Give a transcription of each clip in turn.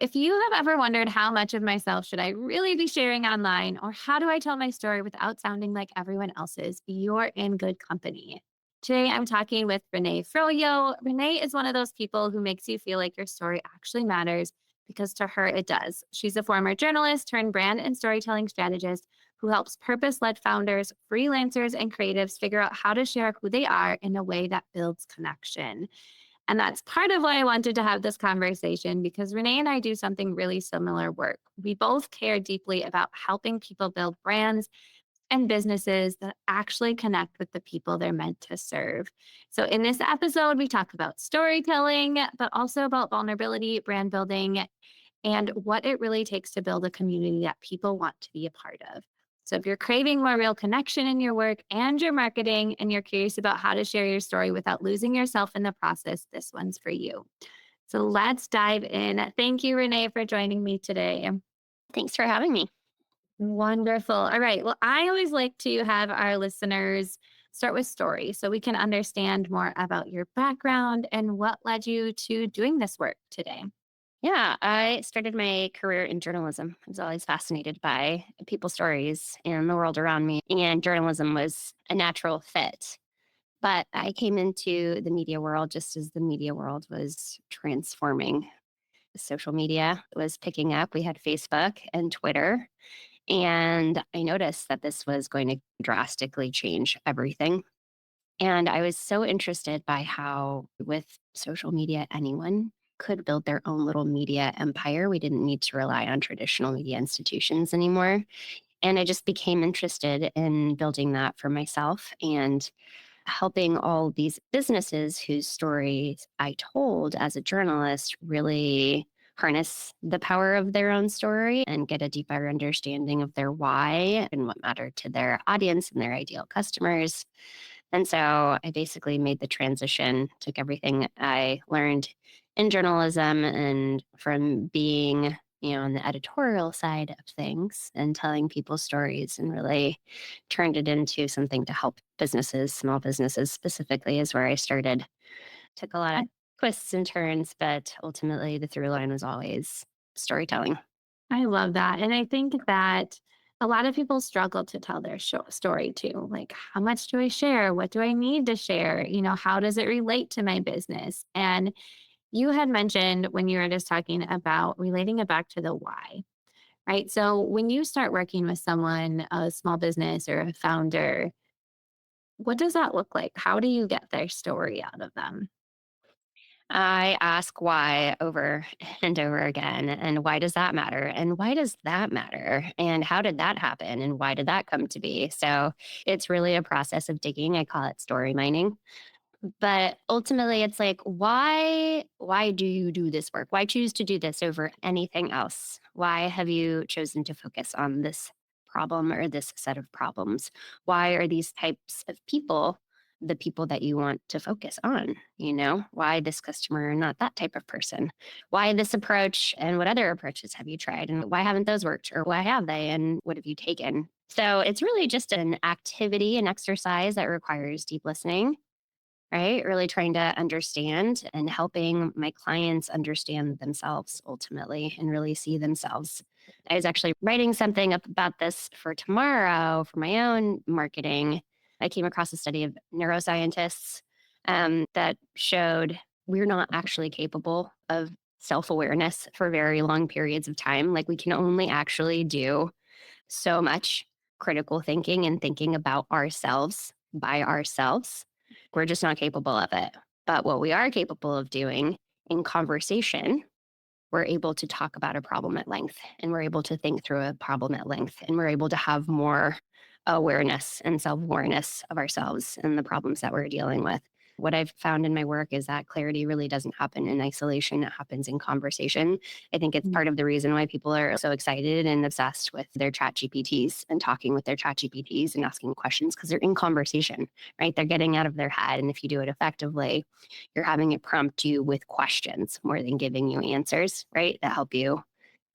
If you have ever wondered how much of myself should I really be sharing online, or how do I tell my story without sounding like everyone else's, you're in good company. Today, I'm talking with Renee Frojo. Renee is one of those people who makes you feel like your story actually matters because to her, it does. She's a former journalist turned brand and storytelling strategist who helps purpose led founders, freelancers, and creatives figure out how to share who they are in a way that builds connection. And that's part of why I wanted to have this conversation because Renee and I do something really similar work. We both care deeply about helping people build brands and businesses that actually connect with the people they're meant to serve. So, in this episode, we talk about storytelling, but also about vulnerability, brand building, and what it really takes to build a community that people want to be a part of. So, if you're craving more real connection in your work and your marketing, and you're curious about how to share your story without losing yourself in the process, this one's for you. So, let's dive in. Thank you, Renee, for joining me today. Thanks for having me. Wonderful. All right. Well, I always like to have our listeners start with story so we can understand more about your background and what led you to doing this work today. Yeah, I started my career in journalism. I was always fascinated by people's stories and the world around me, and journalism was a natural fit. But I came into the media world just as the media world was transforming. Social media was picking up. We had Facebook and Twitter, and I noticed that this was going to drastically change everything. And I was so interested by how, with social media, anyone could build their own little media empire. We didn't need to rely on traditional media institutions anymore. And I just became interested in building that for myself and helping all these businesses whose stories I told as a journalist really harness the power of their own story and get a deeper understanding of their why and what mattered to their audience and their ideal customers. And so I basically made the transition, took everything I learned in journalism and from being, on the editorial side of things and telling people stories and really turned it into something to help businesses, small businesses specifically is where I started. Took a lot of twists and turns, but ultimately the through line was always storytelling. I love that. And I think that a lot of people struggle to tell their story too. Like, how much do I share? What do I need to share? How does it relate to my business? And you had mentioned when you were just talking about relating it back to the why, right? So when you start working with someone, a small business or a founder, what does that look like? How do you get their story out of them? I ask why over and over again. And why does that matter? And why does that matter? And how did that happen? And why did that come to be? So it's really a process of digging. I call it story mining. But ultimately it's like, why do you do this work? Why choose to do this over anything else? Why have you chosen to focus on this problem or this set of problems? Why are these types of people the people that you want to focus on? Why this customer and not that type of person? Why this approach and what other approaches have you tried? And why haven't those worked? Or why have they? And what have you taken? So it's really just an activity, an exercise that requires deep listening, right? Really trying to understand and helping my clients understand themselves ultimately and really see themselves. I was actually writing something up about this for tomorrow for my own marketing. I came across a study of neuroscientists that showed we're not actually capable of self awareness for very long periods of time. Like we can only actually do so much critical thinking and thinking about ourselves by ourselves. We're just not capable of it. But what we are capable of doing in conversation, we're able to talk about a problem at length and we're able to think through a problem at length and we're able to have more awareness and self awareness of ourselves and the problems that we're dealing with. What I've found in my work is that clarity really doesn't happen in isolation. It happens in conversation. I think it's part of the reason why people are so excited and obsessed with their chat GPTs and talking with their chat GPTs and asking questions because they're in conversation, right? They're getting out of their head. And if you do it effectively, you're having it prompt you with questions more than giving you answers, right? That help you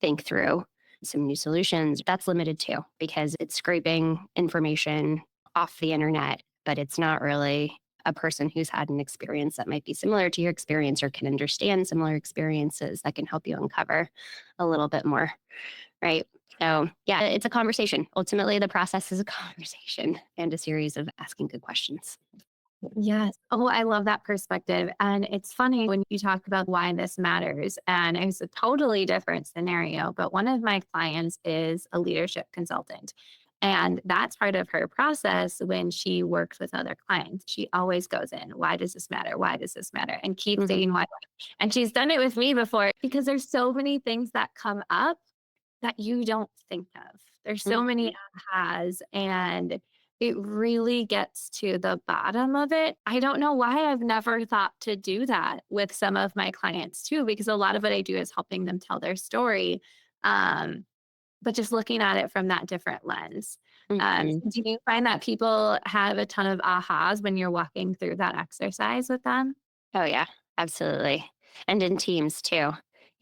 think through some new solutions. That's limited too because it's scraping information off the internet, but it's not really a person who's had an experience that might be similar to your experience or can understand similar experiences that can help you uncover a little bit more. Right. So, yeah, it's a conversation. Ultimately, the process is a conversation and a series of asking good questions. Yes. Oh, I love that perspective. And it's funny when you talk about why this matters. And it's a totally different scenario. But one of my clients is a leadership consultant. And that's part of her process when she works with other clients. She always goes in, why does this matter? Why does this matter? And keeps Hmm. saying why. And she's done it with me before because there's so many things that come up that you don't think of. There's so many ahas, and it really gets to the bottom of it. I don't know why I've never thought to do that with some of my clients too, because a lot of what I do is helping them tell their story, um, but just looking at it from that different lens. Hmm. Do you find that people have a ton of ahas when you're walking through that exercise with them? Oh, yeah, absolutely. And in teams too.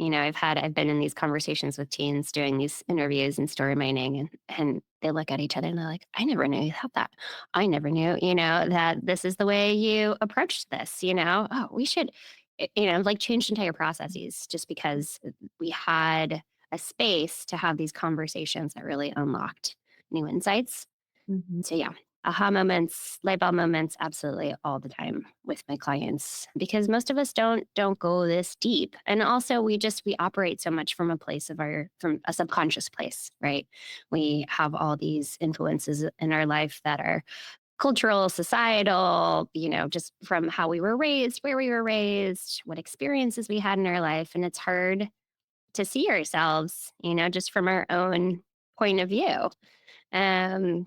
I've been in these conversations with teens doing these interviews and story mining, and they look at each other and they're like, I never knew you had that. I never knew, that this is the way you approached this, Oh, we should, like change entire processes just because we had a space to have these conversations that really unlocked new insights. Mhm. So yeah, aha moments, light bulb moments, absolutely all the time with my clients because most of us don't go this deep. And also we operate so much from a place of our from a subconscious place, right? We have all these influences in our life that are cultural, societal, just from how we were raised, where we were raised, what experiences we had in our life. And it's hard to see ourselves, just from our own point of view. Um,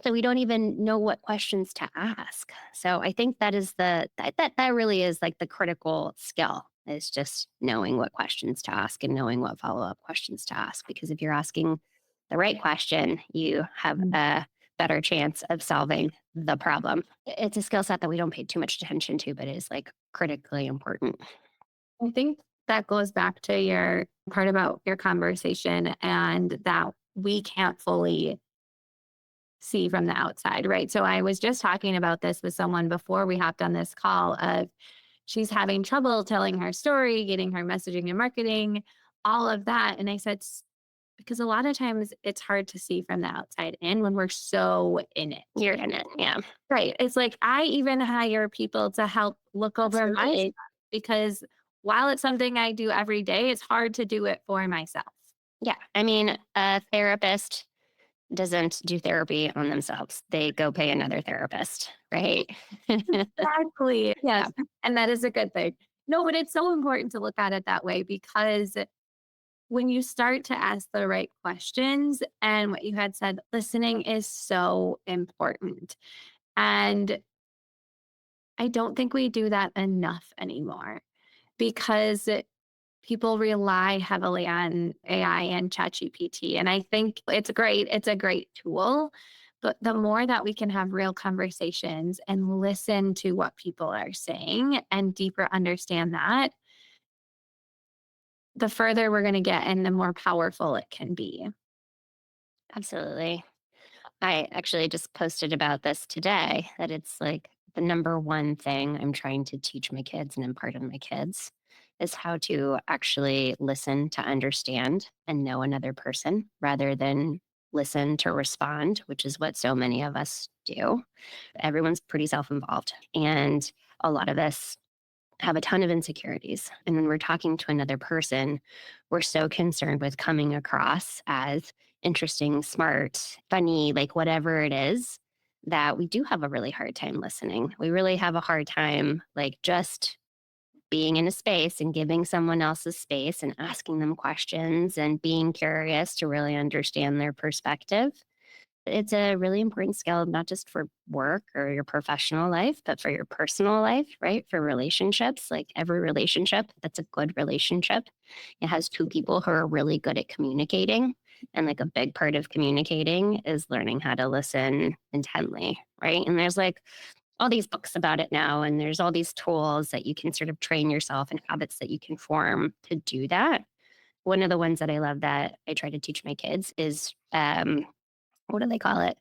so we don't even know what questions to ask. So I think that really is like the critical skill is just knowing what questions to ask and knowing what follow-up questions to ask. Because if you're asking the right question, you have Mm. a better chance of solving the problem. It's a skill set that we don't pay too much attention to, but it is like critically important. I think that goes back to your part about your conversation and that we can't fully see from the outside, right? So I was just talking about this with someone before we hopped on this call of she's having trouble telling her story, getting her messaging and marketing, all of that. And I said, because a lot of times it's hard to see from the outside in when we're so in it. You're in it. Yeah, Right. It's like I even hire people to help look over my stuff absolutely. because while it's something I do every day, it's hard to do it for myself. Yeah. I mean, a therapist doesn't do therapy on themselves. They go pay another therapist, right? Exactly. Yeah, Yes. And that is a good thing. No, but it's so important to look at it that way because when you start to ask the right questions and what you had said, listening is so important. And I don't think we do that enough anymore because people rely heavily on AI and ChatGPT. And I think it's great. It's a great tool. But the more that we can have real conversations and listen to what people are saying and deeper understand that, the further we're going to get and the more powerful it can be. absolutely. I actually just posted about this today that it's like the number one thing I'm trying to teach my kids and impart on my kids is how to actually listen to understand and know another person rather than listen to respond, which is what so many of us do. Everyone's pretty self involved. And a lot of us have a ton of insecurities. And when we're talking to another person, we're so concerned with coming across as interesting, smart, funny, like whatever it is, that we do have a really hard time listening. We really have a hard time, like just being in a space and giving someone else a space and asking them questions and being curious to really understand their perspective. It's a really important skill, not just for work or your professional life, but for your personal life, right? For relationships, like every relationship that's a good relationship, it has two people who are really good at communicating. And like a big part of communicating is learning how to listen intently, right? And there's like all these books about it now, and there's all these tools that you can sort of train yourself and habits that you can form to do that. One of the ones that I love that I try to teach my kids is what do they call it?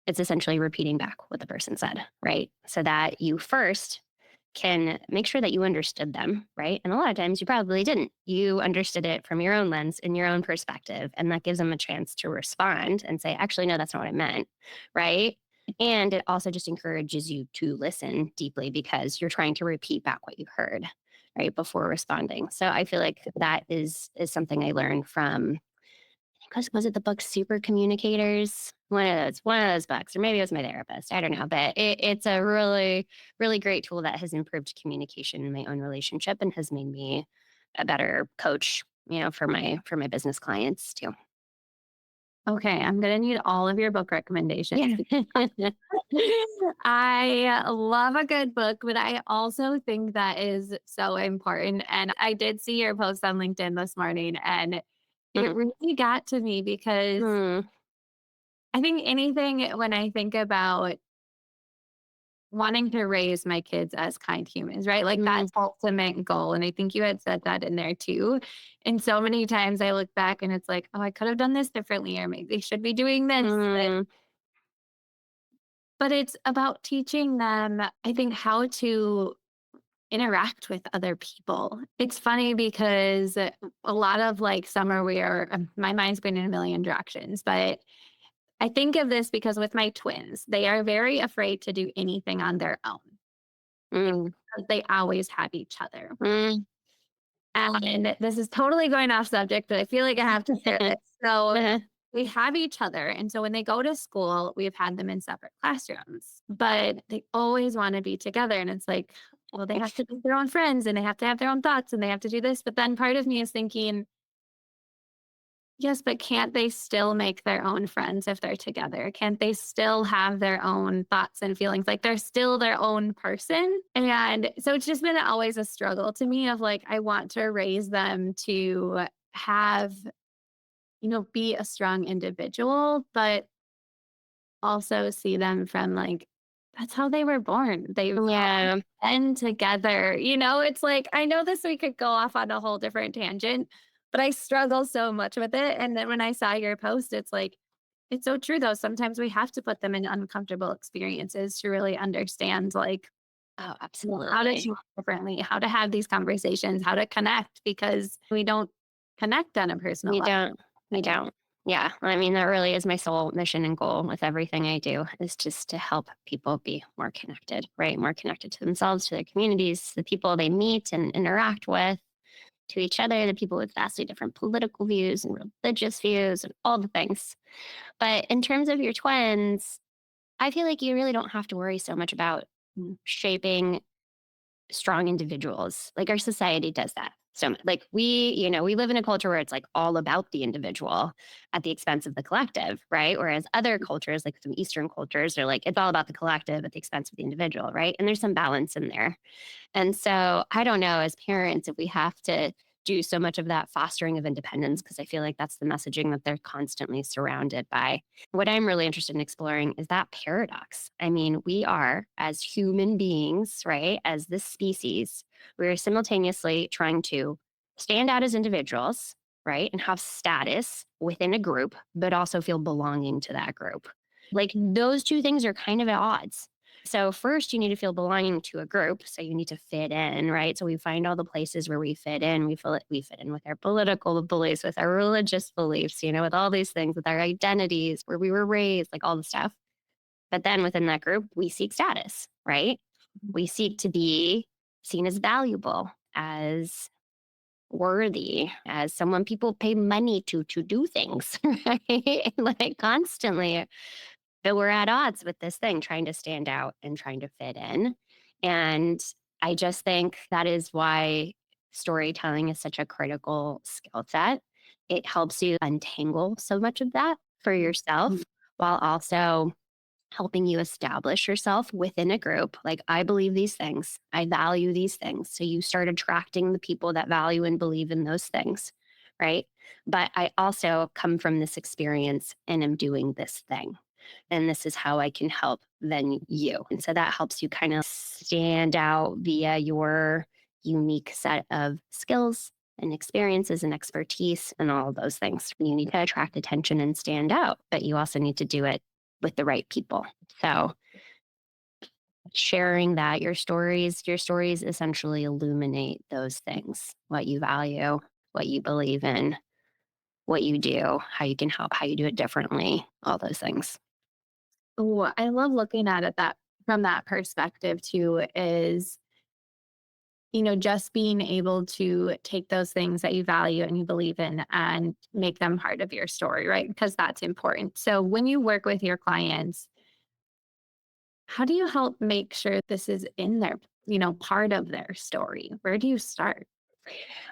It's essentially repeating back what the person said, right? So that you first can make sure that you understood them, right? And a lot of times you probably didn't. You understood it from your own lens and your own perspective. And that gives them a chance to respond and say, actually, no, that's not what I meant, right? And it also just encourages you to listen deeply because you're trying to repeat back what you heard, right, before responding. So I feel like that is something I learned from, was it the book Super Communicators? One of those books, or maybe it was my therapist. I don't know, but it's a really, really great tool that has improved communication in my own relationship and has made me a better coach, for my business clients too. Okay, I'm gonna need all of your book recommendations. Yeah. I love a good book, but I also think that is so important. And I did see your post on LinkedIn this morning, and it Mhm. really got to me because Mm, I think anything when I think about wanting to raise my kids as kind humans, right? Like mm, that's ultimate goal. And I think you had said that in there too. And so many times I look back and it's like, oh, I could have done this differently, or maybe they should be doing this. mm. But it's about teaching them, I think, how to interact with other people. It's funny because a lot of like summer, my mind's been in a million directions, but I think of this because with my twins, they are very afraid to do anything on their own Mm, because they always have each other. mm. And this is totally going off subject, but I feel like I have to share this. So Uh-huh. we have each other. And so when they go to school, we've had them in separate classrooms, but they always want to be together. And it's like, well, they have to be their own friends and they have to have their own thoughts and they have to do this. But then part of me is thinking, yes, but can't they still make their own friends if they're together? Can't they still have their own thoughts and feelings? Like they're still their own person. And so it's just been always a struggle to me of like, I want to raise them to have, be a strong individual, but also see them from like, that's how they were born. They've all Yeah. been together. It's like, I know this we could go off on a whole different tangent, but I struggle so much with it. And then when I saw your post, it's like, it's so true though. Sometimes we have to put them in uncomfortable experiences to really understand like Oh, how to absolutely. choose differently, how to have these conversations, how to connect because we don't connect on a personal We level. don't. We don't. Yeah. I mean, that really is my sole mission and goal with everything I do is just to help people be more connected, right? More connected to themselves, to their communities, the people they meet and interact with, to each other, the people with vastly different political views and religious views and all the things. But in terms of your twins, I feel like you really don't have to worry so much about shaping strong individuals. Like our society does that. So like we live in a culture where it's like all about the individual at the expense of the collective, right? Whereas other cultures, like some Eastern cultures, are like it's all about the collective at the expense of the individual, right? And there's some balance in there. And so I don't know as parents if we have to do so much of that fostering of independence because I feel like that's the messaging that they're constantly surrounded by. What I'm really interested in exploring is that paradox. I mean, we are as human beings, right, as this species, we're simultaneously trying to stand out as individuals, right, and have status within a group, but also feel belonging to that group. Like those two things are kind of at odds. So first you need to feel belonging to a group. So you need to fit in, right? So we find all the places where we fit in. We fit in with our political beliefs, with our religious beliefs, with all these things, with our identities, where we were raised, like all the stuff. But then within that group, we seek status, right? We seek to be seen as valuable, as worthy, as someone people pay money to do things, right? Like constantly but we're at odds with this thing, trying to stand out and trying to fit in. And I just think that is why storytelling is such a critical skill set. It helps you untangle so much of that for yourself while also helping you establish yourself within a group. Like, I believe these things, I value these things. So you start attracting the people that value and believe in those things. Right. But I also come from this experience and am doing this thing and this is how I can help then you. And so that helps you kind of stand out via your unique set of skills and experiences and expertise and all of those things. You need to attract attention and stand out, but you also need to do it with the right people. So sharing that your stories essentially illuminate those things, what you value, what you believe in, what you do, how you can help, how you do it differently, all those things. Oh, I love looking at it that from that perspective too is, just being able to take those things that you value and you believe in and make them part of your story, right? Because that's important. So when you work with your clients, how do you help make sure this is in their, part of their story? Where do you start?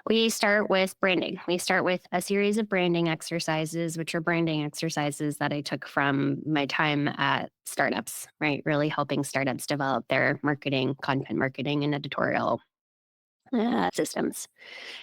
We start with branding. We start with a series of branding exercises, which are branding exercises that I took from my time at startups, right? Really helping startups develop their marketing, content marketing, and editorial systems.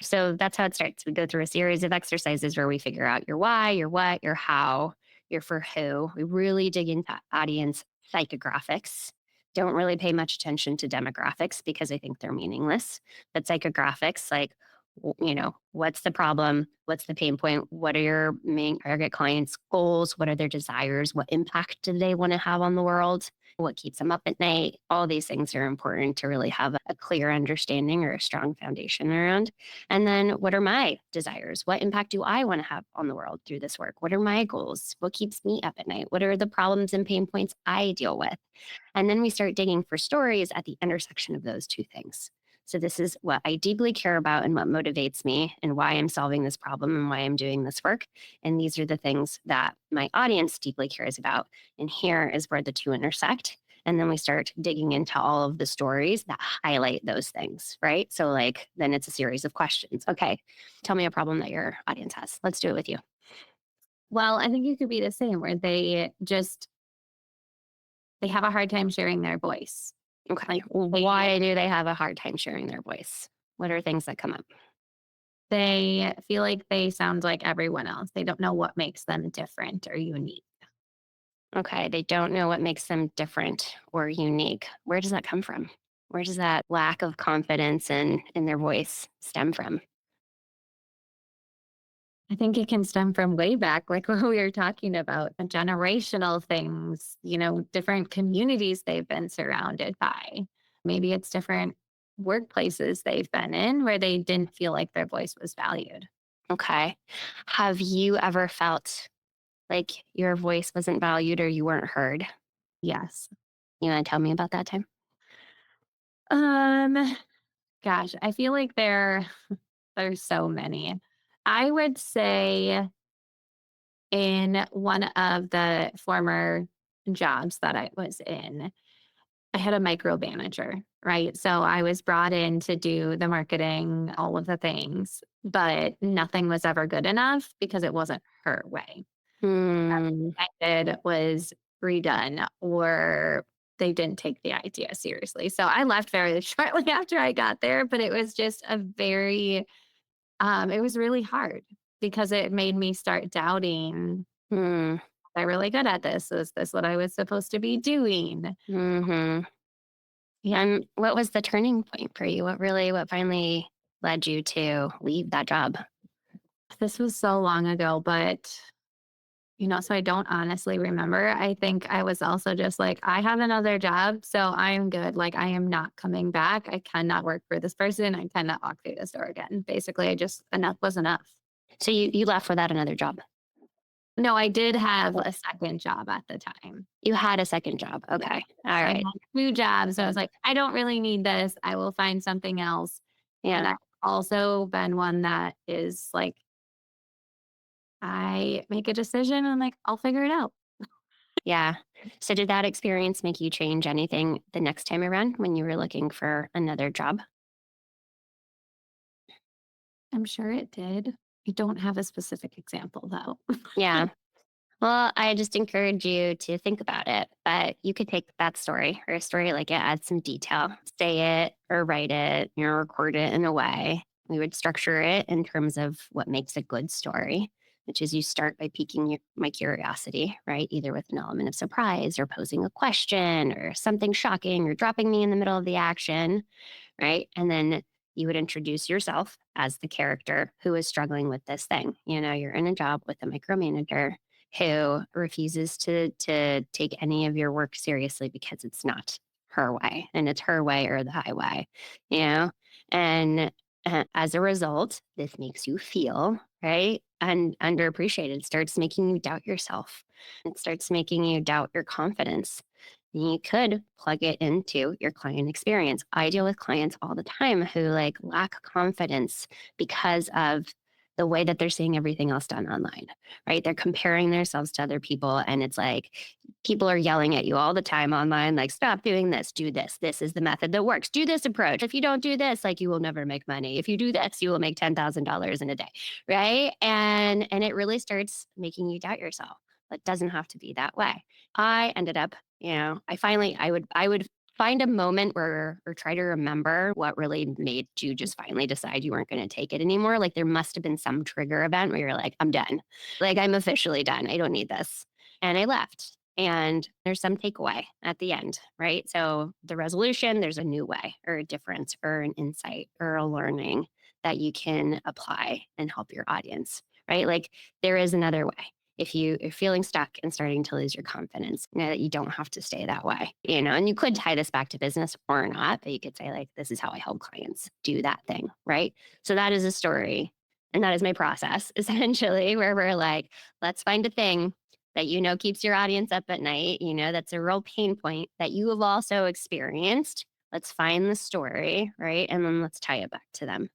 So that's how it starts. We go through a series of exercises where we figure out your why, your what, your how, your for who. We really dig into audience psychographics. Don't really pay much attention to demographics because I think they're meaningless. But psychographics, like, what's the problem? What's the pain point? What are your main target clients' goals? What are their desires? What impact do they want to have on the world? What keeps them up at night? All these things are important to really have a clear understanding or a strong foundation around. And then what are my desires? What impact do I want to have on the world through this work? What are my goals? What keeps me up at night? What are the problems and pain points I deal with? And then we start digging for stories at the intersection of those two things. So, this is what I deeply care about and what motivates me, and why I'm solving this problem and why I'm doing this work. And these are the things that my audience deeply cares about. And here is where the two intersect. And then we start digging into all of the stories that highlight those things, right? So, like, then it's a series of questions. Okay, tell me a problem that your audience has. Let's do it with you. Well, I think it could be the same where they have a hard time sharing their voice. Okay. Like they Why do they have a hard time sharing their voice? What are things that come up? they feel like they sound like everyone else. They don't know what makes them different or unique. Okay, they don't know what makes them different or unique. Where does that come from? Where does that lack of confidence in their voice stem from? I think it can stem from way back, like what we were talking about, the generational things, different communities they've been surrounded by. Maybe it's different workplaces they've been in where they didn't feel like their voice was valued. Okay. Have you ever felt like your voice wasn't valued or you weren't heard? Yes. You want to tell me about that time? Um, Gosh, I feel like there's so many. I would say in one of the former jobs that I was in, I had a micromanager, right? So I was brought in to do the marketing, all of the things, but nothing was ever good enough because it wasn't her way. Hmm. I did was redone or they didn't take the idea seriously. So I left very shortly after I got there, but it was just it was really hard because it made me start doubting, Hmm. am I really good at this? Is this what I was supposed to be doing? Hmm. Yeah, And what was the turning point for you? What finally led you to leave that job? this was so long ago, but so I don't honestly remember. I think I was also just like, I have another job, so I am good. Like, I am not coming back. I cannot work for this person. I cannot walk through this door again. Basically, I just, enough was enough. So you left without another job. No, I did have a second job at the time. You had a second job. Yeah. Okay. All So I right. had 2 jobs. So I was like, I don't really need this. I will find something else. And Yeah. I've also been one that is like, I make a decision and I'm like, I'll figure it out. Yeah. So did that experience make you change anything the next time around when you were looking for another job? I'm sure it did. I don't have a specific example though. Yeah. Well, I just encourage you to think about it, but you could take that story or a story like it, add some detail, say it or write it, record it in a way. We would structure it in terms of what makes a good story, which is you start by piquing my curiosity, right? Either with an element of surprise or posing a question or something shocking or dropping me in the middle of the action, right? And then you would introduce yourself as the character who is struggling with this thing. You're in a job with a micromanager who refuses to take any of your work seriously because it's not her way and it's her way or the highway, you know? And as a result, this makes you feel right and underappreciated. It starts making you doubt yourself. It starts making you doubt your confidence. You could plug it into your client experience. I deal with clients all the time who like lack confidence because of the way that they're seeing everything else done online, right? They're comparing themselves to other people. And it's like people are yelling at you all the time online, like, stop doing this, do this. This is the method that works. Do this approach. If you don't do this, like, you will never make money. If you do this, you will make $10,000 in a day, right? And it really starts making you doubt yourself. It doesn't have to be that way. I ended up, I would find a moment where or try to remember what really made you just finally decide you weren't going to take it anymore. Like there must have been some trigger event where you're like, I'm done. Like I'm officially done. I don't need this. And I left. And there's some takeaway at the end, right? So the resolution, there's a new way or a difference or an insight or a learning that you can apply and help your audience, right? Like there is another way if you are feeling stuck and starting to lose your confidence, you know, that you don't have to stay that way, you know, and you could tie this back to business or not, but you could say, like, this is how I help clients do that thing. Right. So that is a story. And that is my process essentially, where we're like, let's find a thing that you know keeps your audience up at night, you know, that's a real pain point that you have also experienced. Let's find the story, right? And then let's tie it back to them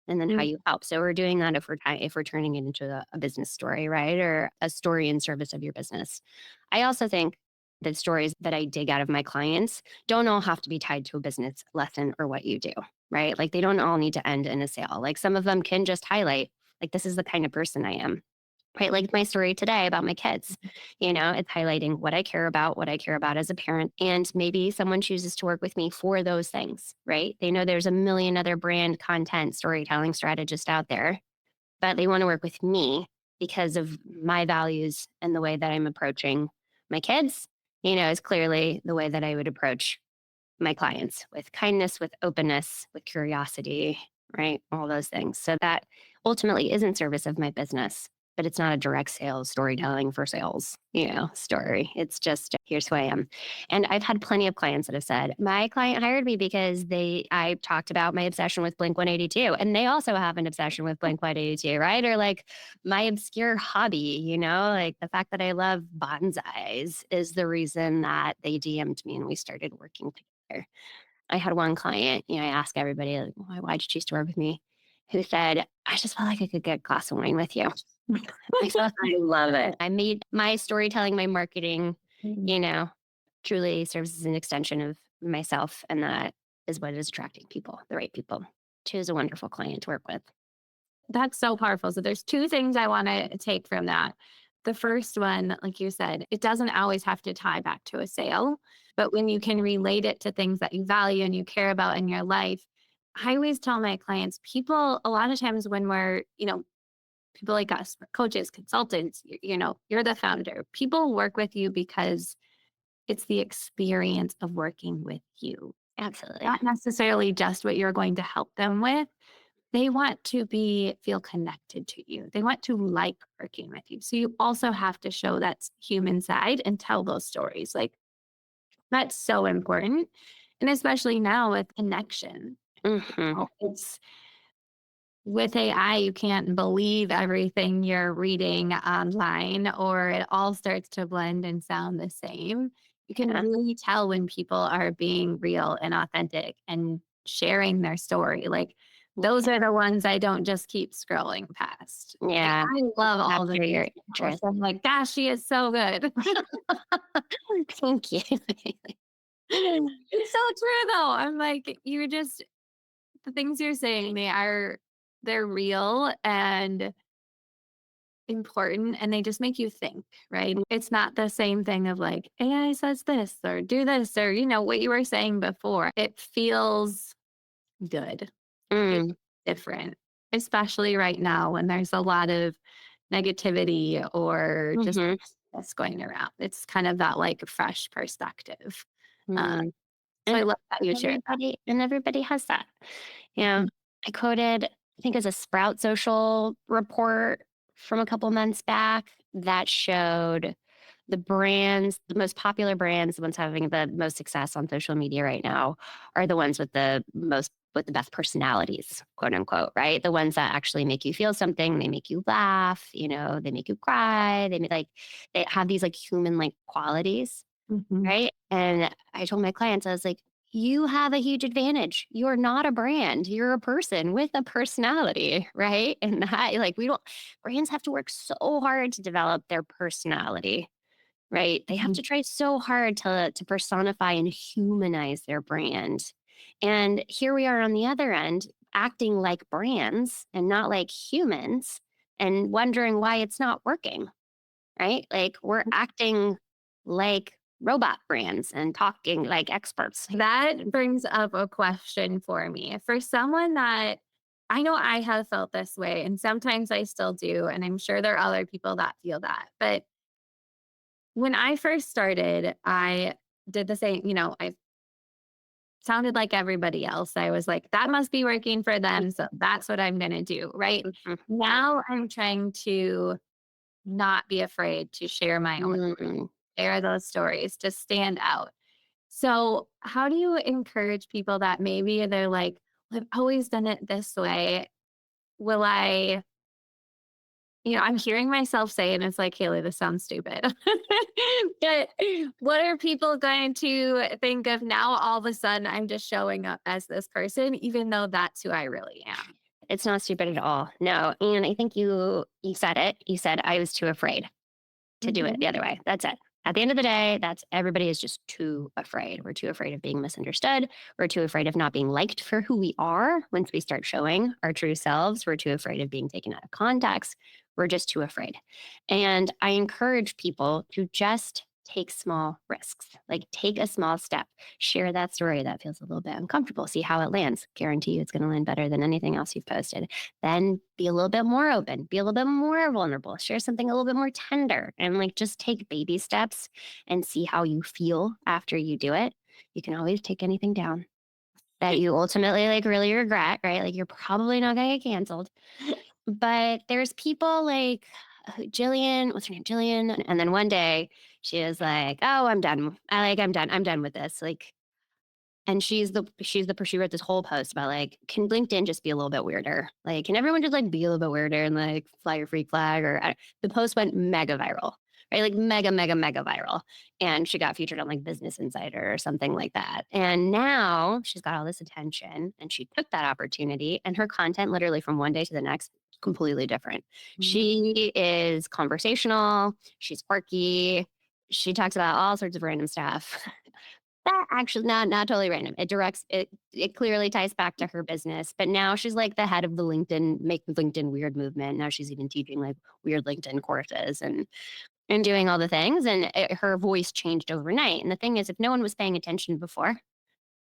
and then how Mm, you help. So we're doing that if we're turning it into a business story, right? Or a story in service of your business. I also think the stories that I dig out of my clients don't all have to be tied to a business lesson or what you do, right? Like they don't all need to end in a sale. Like some of them can just highlight, like, this is the kind of person I am. Right, like my story today about my kids, you know, it's highlighting what I care about as a parent, and maybe someone chooses to work with me for those things, right? They know there's a million other brand content storytelling strategists out there, but they want to work with me because of my values and the way that I'm approaching my kids, you know, is clearly the way that I would approach my clients with kindness, with openness, with curiosity, right? All those things. So that ultimately is in service of my business, but it's not a direct sales storytelling for sales, you know, story. It's just here's who I am. And I've had plenty of clients that have said, my client hired me because I talked about my obsession with Blink 182. And they also have an obsession with Blink 182, right? Or like my obscure hobby, you know, like the fact that I love bonsais is the reason that they DM'd me and we started working together. I had one client, you know, I ask everybody, like, why'd you choose to work with me? Who said, I just felt like I could get a glass of wine with you. I love it. I made my storytelling, my marketing, mm. you know, truly serves as an extension of myself. And that is what is attracting people, the right people. She was a wonderful client to work with. That's so powerful. So there's two things I want to take from that. The first one, like you said, it doesn't always have to tie back to a sale, but when you can relate it to things that you value and you care about in your life, I always tell my clients, people, a lot of times when we're, people like us, we're coaches, consultants, you're the founder. People work with you because it's the experience of working with you, Absolutely. not necessarily just what you're going to help them with. They want to feel connected to you. They want to like working with you. So you also have to show that human side and tell those stories. Like that's so important. And especially now with connection. Hmm. It's with AI, you can't believe everything you're reading online, or it all starts to blend and sound the same. You can Yeah. really tell when people are being real and authentic and sharing their story. Like, those are the ones I don't just keep scrolling past. Like, Yeah. I love all the Capture things your you post. interest. I'm like, gosh, she is so good. Thank you. It's so true, though. I'm like, the things you're saying, they're real and important, and they just make you think, right? It's not the same thing of like, AI says this or do this or, what you were saying before. It feels good. It's Mm, different, especially right now when there's a lot of negativity or just mhm, that's going around. It's kind of that like fresh perspective. Uh, mm. so I And love that you shared that. everybody has that. You know, Mhm. I quoted, I think it's a Sprout Social report from a couple months back that showed the most popular brands, the ones having the most success on social media right now are the ones with the best personalities, quote unquote, right? The ones that actually make you feel something, they make you laugh, they make you cry, they have these like human like qualities, Mhm. right? And I told my clients, I was like, you have a huge advantage. You're not a brand. You're a person with a personality, right? And that, like, we don't, brands have to work so hard to develop their personality, right? They have Mhm. to try so hard to personify and humanize their brand. And here we are on the other end, acting like brands and not like humans and wondering why it's not working, right? Like we're acting like robot brands and talking like experts. That brings up a question for me. For someone that I know I have felt this way, and sometimes I still do, and I'm sure there are other people that feel that. But when I first started, I did the same, I sounded like everybody else. I was like, that must be working for them. So that's what I'm going to do. Right Mhm. now, I'm trying to not be afraid to share my own story, Mm. share those stories, to stand out. So, how do you encourage people that maybe they're like, "Well, I've always done it this way. Will I?" I'm hearing myself say, and it's like, Haley, this sounds stupid. But what are people going to think of now? All of a sudden, I'm just showing up as this person, even though that's who I really am. It's not stupid at all. No. And I think you said it. You said I was too afraid to do it Mhm. the other way. That's it. At the end of the day, that's everybody is just too afraid. We're too afraid of being misunderstood. We're too afraid of not being liked for who we are once we start showing our true selves. We're too afraid of being taken out of context. We're just too afraid. And I encourage people to just take small risks, like take a small step, share that story that feels a little bit uncomfortable, see how it lands. Guarantee you it's going to land better than anything else you've posted. Then be a little bit more open, be a little bit more vulnerable, share something a little bit more tender, and like just take baby steps and see how you feel after you do it. You can always take anything down that you ultimately like really regret, right? Like you're probably not going to get canceled. But there's people like Jillian, what's her name? Jillian. And then one day she is like, oh, I'm done. I'm done. I'm done with this. Like, and she wrote this whole post about like, can LinkedIn just be a little bit weirder? Like, can everyone just like be a little bit weirder and like fly your freak flag? The post went mega viral, right? Like mega, mega, mega viral. And she got featured on like Business Insider or something like that. And now she's got all this attention and she took that opportunity and her content literally from one day to the next completely different. Mhm. She is conversational, she's quirky, she talks about all sorts of random stuff. That actually not totally random. It clearly ties back to her business, but now she's like the head of the LinkedIn Make LinkedIn Weird movement. Now she's even teaching like weird LinkedIn courses and doing all the things, and her voice changed overnight. And the thing is, if no one was paying attention before,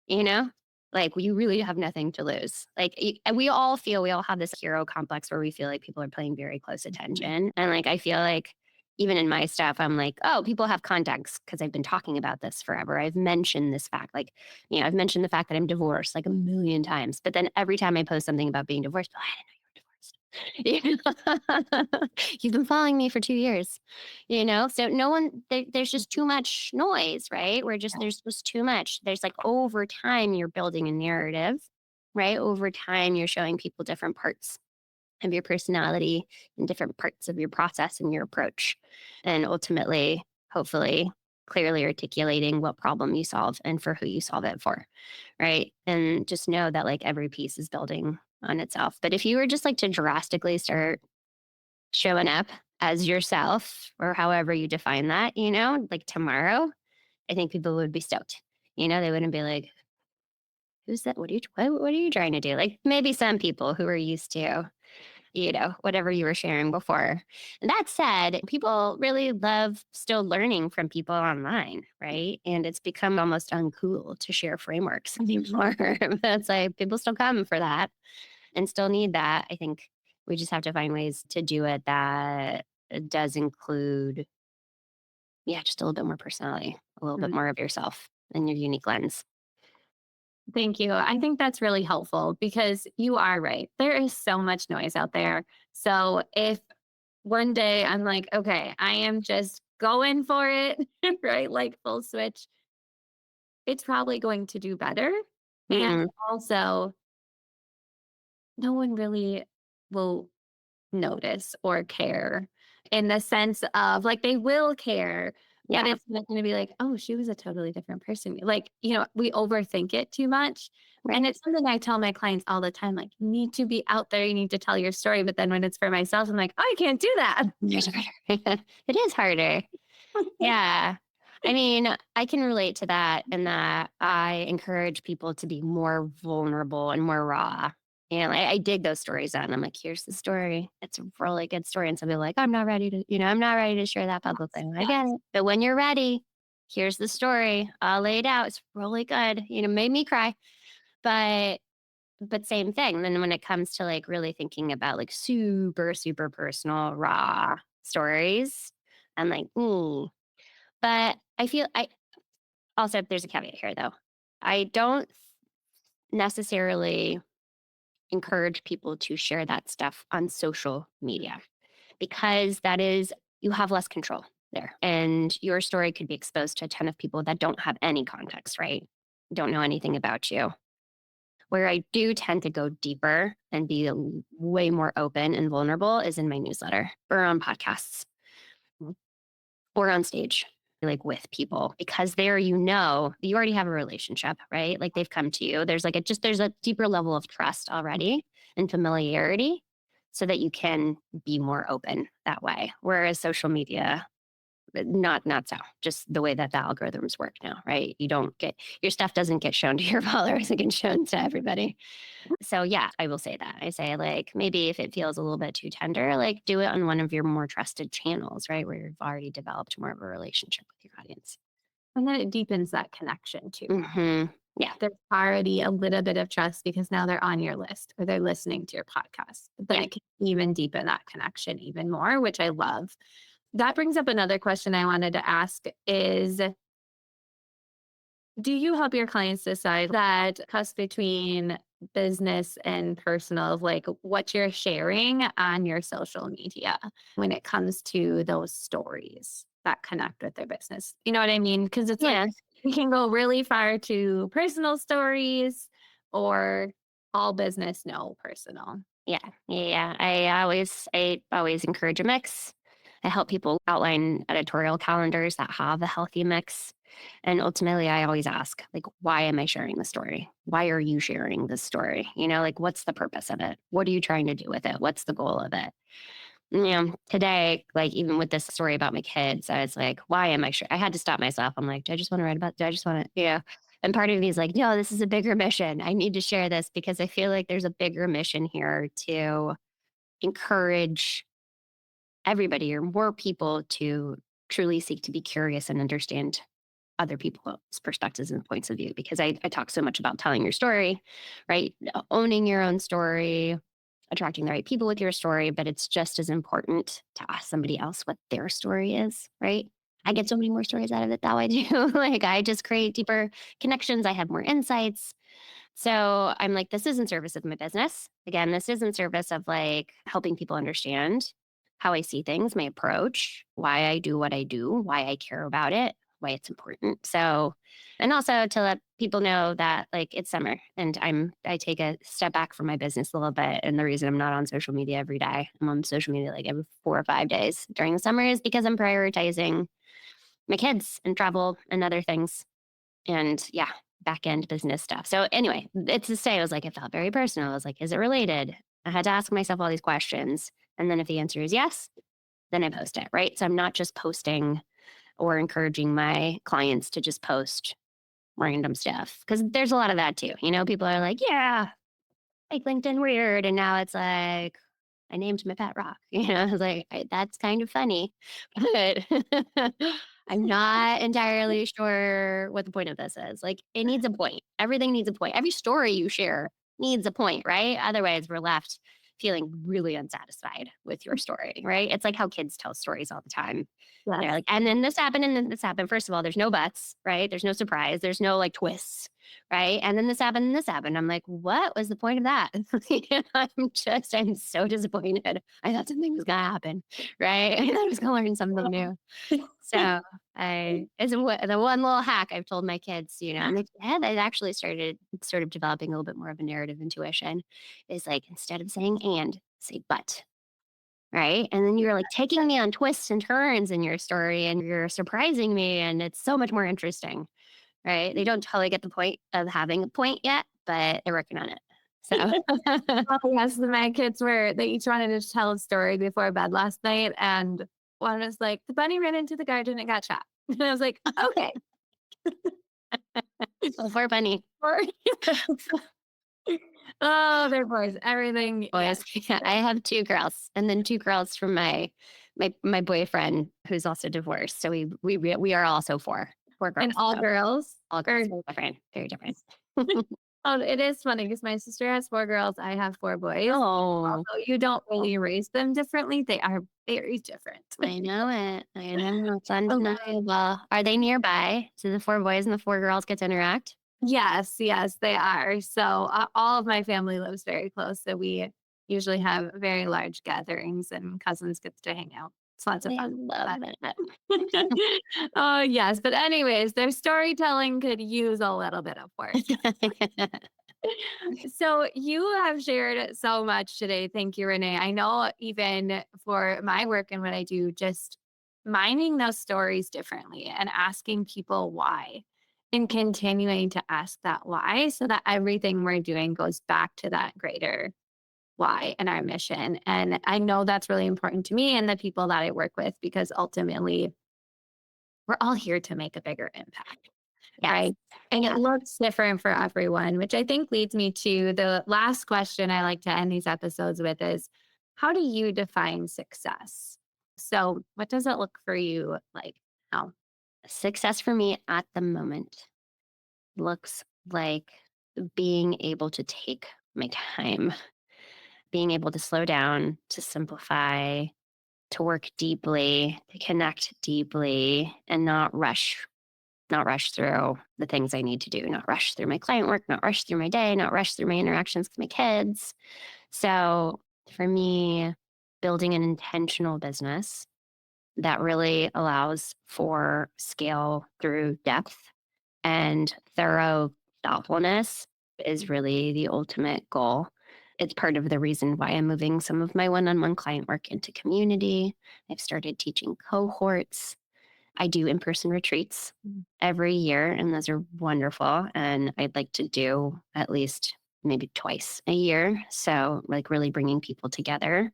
you know? Like, you really have nothing to lose. Like, and we all have this hero complex where we feel like people are paying very close Mhm. attention. And like, I feel like even in my stuff, I'm like, oh, people have context because I've been talking about this forever. I've mentioned this fact. Like, I've mentioned the fact that I'm divorced like a million times. But then every time I post something about being divorced, I didn't know you were divorced. You've been following me for 2 years, so no one there's just too much noise, right? There's just too much. There's like over time you're building a narrative, right? Over time you're showing people different parts of your personality and different parts of your process and your approach, and ultimately hopefully clearly articulating what problem you solve and for who you solve it for, right? And just know that like every piece is building on itself. But if you were just like to drastically start showing up as yourself or however you define that, like tomorrow, I think people would be stoked. They wouldn't be like, who's that? What are you trying to do? Like maybe some people who are used to, whatever you were sharing before. And that said, people really love still learning from people online, right? And it's become almost uncool to share frameworks anymore. That's like people still come for that and still need that. I think we just have to find ways to do it that does include, yeah, just a little bit more personality, a little bit Mhm. more of yourself and your unique lens. Thank you. I think that's really helpful because you are right. There is so much noise out there. So if one day I'm like, okay, I am just going for it, right? Like full switch. It's probably going to do better. And Mm, also, no one really will notice or care in the sense of like they will care, but yeah, it's not going to be like, oh, she was a totally different person. Like, we overthink it too much. And right. it's something I tell my clients all the time like, you need to be out there, you need to tell your story. But then when it's for myself, I'm like, oh, I can't do that. It's harder. It is harder. Yeah. I mean, I can relate to that in that I encourage people to be more vulnerable and more raw. And I dig those stories out. And I'm like, here's the story. It's a really good story. And somebody like, I'm not ready to share that publicly. I get Yes. it. But when you're ready, here's the story. I'll lay it out. It's really good. Made me cry. But same thing. Then when it comes to like really thinking about like super, super personal, raw stories, I'm like, ooh. But I feel I also there's a caveat here though. I don't necessarily encourage people to share that stuff on social media because that is you have less control there. And your story could be exposed to a ton of people that don't have any context, right? Don't know anything about you. Where I do tend to go deeper and be way more open and vulnerable is in my newsletter or on podcasts or on stage, like with people, because there, you already have a relationship, right? Like they've come to you. There's a deeper level of trust already and familiarity so that you can be more open that way. Whereas social media, not so. Just the way that the algorithms work now, right? You don't get your stuff doesn't get shown to your followers; it gets shown to everybody. So yeah, I will say that. I say like maybe if it feels a little bit too tender, like do it on one of your more trusted channels, right? Where you've already developed more of a relationship with your audience. And then it deepens that connection too. Yeah. There's already a little bit of trust because now they're on your list or they're listening to your podcast. But then Yeah. it can even deepen that connection even more, which I love. That brings up another question I wanted to ask is, do you help your clients decide that cusp between business and personal of like what you're sharing on your social media when it comes to those stories that connect with their business? You know what I mean? Because it's like Yeah. we can go really far to personal stories or all business, no personal. Yeah. Yeah. I always encourage a mix. I help people outline editorial calendars that have a healthy mix. And ultimately, I always ask, like, why am I sharing the story? Why are you sharing this story? Like, what's the purpose of it? What are you trying to do with it? What's the goal of it? Today, like, even with this story about my kids, I was like, why am I sure? I had to stop myself. I'm like, do I just want to write about, do I just want to, And part of me is like, no, this is a bigger mission. I need to share this because I feel like there's a bigger mission here to encourage everybody or more people to truly seek to be curious and understand other people's perspectives and points of view because I talk so much about telling your story, right? Owning your own story, attracting the right people with your story, but it's just as important to ask somebody else what their story is, right? I get so many more stories out of it that way too. Like I just create deeper connections. I have more insights. So I'm like, this is in service of my business. Again, this is in service of like helping people understand how I see things, my approach, why I do what I do, why I care about it, why it's important. So, and also to let people know that like it's summer and I take a step back from my business a little bit. And the reason I'm not on social media every day, I'm on social media like every 4 or 5 days during the summer is because I'm prioritizing my kids and travel and other things and yeah, back end business stuff. So anyway, it's to say, I was like, it felt very personal. I was like, is it related? I had to ask myself all these questions. And then if the answer is yes, then I post it, right? So I'm not just posting or encouraging my clients to just post random stuff because there's a lot of that too. People are like, yeah, make LinkedIn weird. And now it's like, I named my pet Rock. I was like, that's kind of funny, but I'm not entirely sure what the point of this is. Like, it needs a point. Everything needs a point. Every story you share needs a point, right? Otherwise, we're left feeling really unsatisfied with your story, right? It's like how kids tell stories all the time. They're Yes. like, and then this happened, and then this happened. First of all, there's no buts, right? There's no surprise. There's no like twists. right? And then this happened and this happened. I'm like, what was the point of that? I'm so disappointed. I thought something was gonna happen, right? I thought I was gonna learn something new. So the one little hack I've told my kids, and they actually started sort of developing a little bit more of a narrative intuition is like, instead of saying and, say but. Right. And then you're like taking me on twists and turns in your story and you're surprising me. And it's so much more interesting. Right. They don't totally get the point of having a point yet, but they're working on it. So, Oh, yes, my kids they each wanted to tell a story before bed last night, and one was like, "The bunny ran into the garden and got shot." And I was like, "Okay." oh, poor bunny. Or oh, they're boys. Everything, yes. Boys. Yeah, I have two girls and then two girls from my boyfriend who's also divorced. So we are also four And girls. all So girls? all Or girls, very different, very different. oh, it is funny because my sister has 4 girls, I have 4 boys. Oh, Although you don't really raise them differently, they are very different. I know it. I know. It's Oh, undeniable. Are they nearby? Do the four boys and the four girls get to interact? yes, yes, they are. So, all of my family lives very close, so we usually have very large gatherings and cousins get to hang out. It's lots of I fun. love But it. oh, yes, but anyways, their storytelling could use a little bit of work. So you have shared so much today. Thank you, Renee. I know even for my work and what I do, just mining those stories differently and asking people why and continuing to ask that why so that everything we're doing goes back to that greater why and our mission. And I know that's really important to me and the people that I work with because ultimately we're all here to make a bigger impact. Yes. Right. And it Yeah. looks different for everyone, which I think leads me to the last question I like to end these episodes with is how do you define success? So, what does it look for you like now? Success for me at the moment looks like being able to take my time, being able to slow down, to simplify, to work deeply, to connect deeply, and not rush through the things I need to do, not rush through my client work, not rush through my day, not rush through my interactions with my kids. So for me, building an intentional business that really allows for scale through depth and thorough thoughtfulness is really the ultimate goal. It's part of the reason why I'm moving some of my one on one client work into community. I've started teaching cohorts. I do in person retreats every year, and those are wonderful. And I'd like to do at least maybe twice a year. So, like, really bringing people together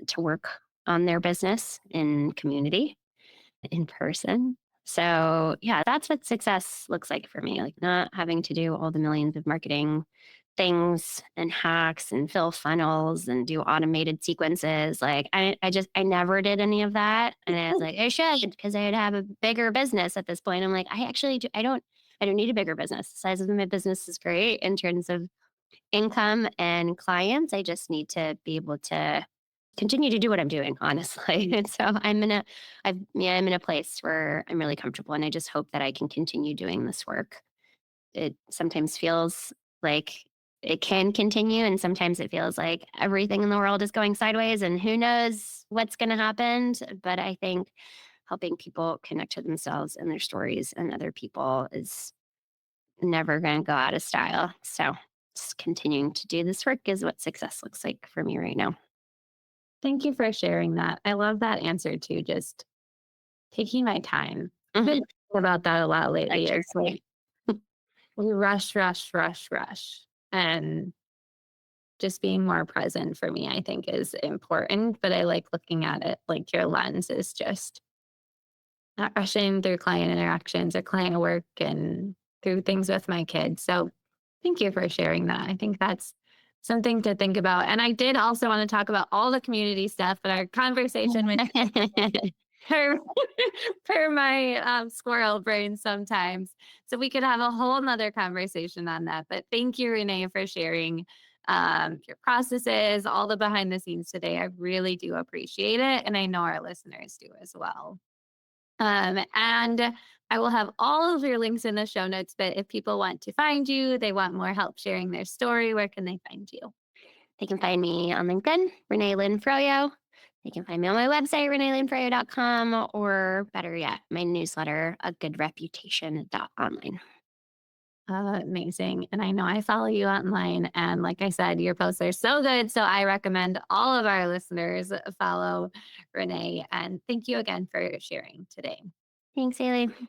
to work on their business in community in person. So, yeah, that's what success looks like for me, like not having to do all the millions of marketing things and hacks and fill funnels and do automated sequences. Like I never did any of that. And I was like, I should because I'd have a bigger business at this point. I'm like, I don't need a bigger business. The size of my business is great in terms of income and clients. I just need to be able to continue to do what I'm doing, honestly. And so I'm in a place where I'm really comfortable and I just hope that I can continue doing this work. It sometimes feels like it can continue and sometimes it feels like everything in the world is going sideways and who knows what's going to happen, but I think helping people connect to themselves and their stories and other people is never going to go out of style. So just continuing to do this work is what success looks like for me right now. Thank you for sharing that. I love that answer too. Just taking my time. I've been Mhm. thinking about that a lot lately. Lecture. It's like we rush, rush, rush, rush. And just being more present for me, I think is important. But I like looking at it like your lens is just not rushing through client interactions or client work and through things with my kids. So thank you for sharing that. I think that's something to think about. And I did also want to talk about all the community stuff, but our conversation went per, per my squirrel brain sometimes. So we could have a whole nother conversation on that. But thank you, Renee, for sharing your processes, all the behind the scenes today. I really do appreciate it. And I know our listeners do as well. And I will have all of your links in the show notes. But if people want to find you, they want more help sharing their story, where can they find you? They can find me on LinkedIn, Renee Lynn Froyo. They can find me on my website, reneelynfroyo.com, or better yet, my newsletter, a good reputation.online. Amazing. And I know I follow you online. And like I said, your posts are so good. So I recommend all of our listeners follow Renee. And thank you again for sharing today. Thanks, Haley.